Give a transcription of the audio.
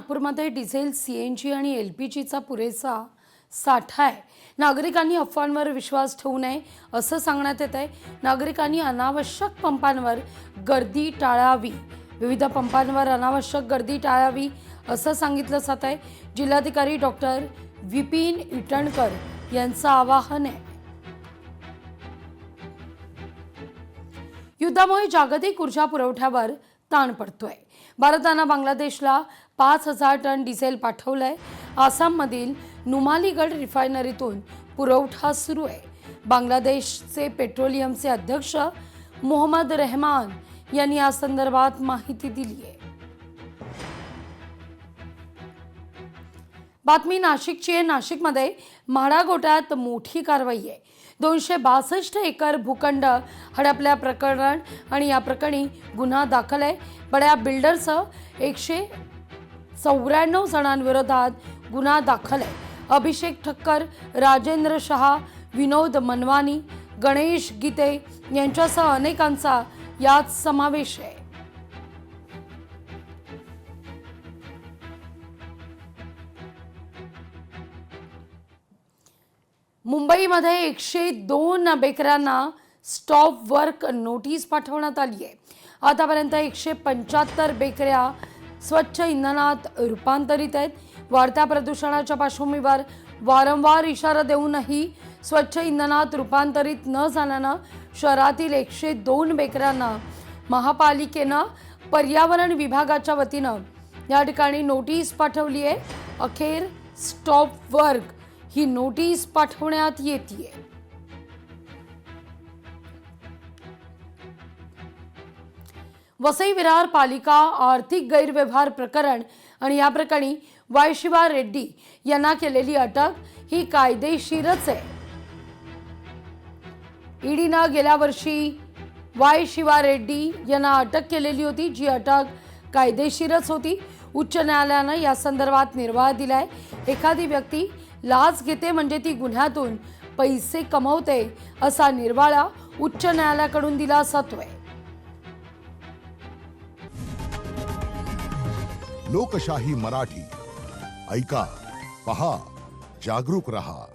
नागपूरमध्ये diesel, CNG आणि एलपीजीचा पुरेसा साठा आहे। नागरिकांनी अफवांवर विश्वास ठेवू नये असं सांगण्यात येत आहे। नागरिकांनी अनावश्यक पंपांवर गर्दी टाळावी, विविध पंपांवर अनावश्यक गर्दी टाळावी असं सांगितलं जात आहे। जिल्हाधिकारी डॉक्टर विपिन इटणकर यांचं आवाहन आहे। युद्धामुळे जागतिक ऊर्जा पुरवठ्यावर ताण पडतोय। भारताने बांगलादेशला 5000 टन डिझेल पाठवलंय। आसाममधील नुमालीगड रिफायनरीतून पुरवठा सुरू आहे। बांगलादेशचे पेट्रोलियमचे अध्यक्ष मोहम्मद रहमान यांनी या संदर्भात माहिती दिली आहे। बातमी नाशिकची आहे। नाशिकमध्ये म्हाडा गोट्यात मोठी कारवाई आहे। 262 एकर भूखंड हडपल्या प्रकरण आणि या प्रकरणी गुन्हा दाखल आहे। बड्या बिल्डरसह 194 जणांविरोधात गुन्हा दाखल आहे। अभिषेक ठक्कर, राजेंद्र शहा, विनोद मनवानी, गणेश गीते यांच्यासह अनेकांचा यात समावेश आहे। मुंबईमध्ये 102 बेकऱ्यांना स्टॉप वर्क नोटीस पाठवण्यात आली आहे। आतापर्यंत 175 बेकऱ्या स्वच्छ इंधनात रूपांतरित आहेत। वाढत्या प्रदूषणाच्या पार्श्वभूमीवर वारंवार इशारा देऊनही स्वच्छ इंधनात रूपांतरित न झाल्यानं शहरातील 102 बेकऱ्यांना महापालिकेनं पर्यावरण विभागाच्या वतीनं या ठिकाणी नोटीस पाठवली आहे। अखेर स्टॉप वर्क ही नोटीस पाठवण्यात येते। वसई विरार पालिका आर्थिक गैरव्यवहार प्रकरण आणि या प्रकरणी वाय शिवा रेड्डी यांना केलेली अटक ही कायदेशीरच आहे। ईडीनं गेल्या वर्षी वाय शिवा रेड्डी यांना अटक केलेली होती, जी अटक कायदेशीरच होती। उच्च न्यायालयानं या संदर्भात निर्वाळा दिलाय। एखादी व्यक्ती लाच घेते म्हणजे ती गुन्ह्यातून पैसे कमवते असा निर्वाळा उच्च न्यायालयाकडून दिला जातोय। लोकशाही मराठी ऐका, पहा, जागरूक रहा।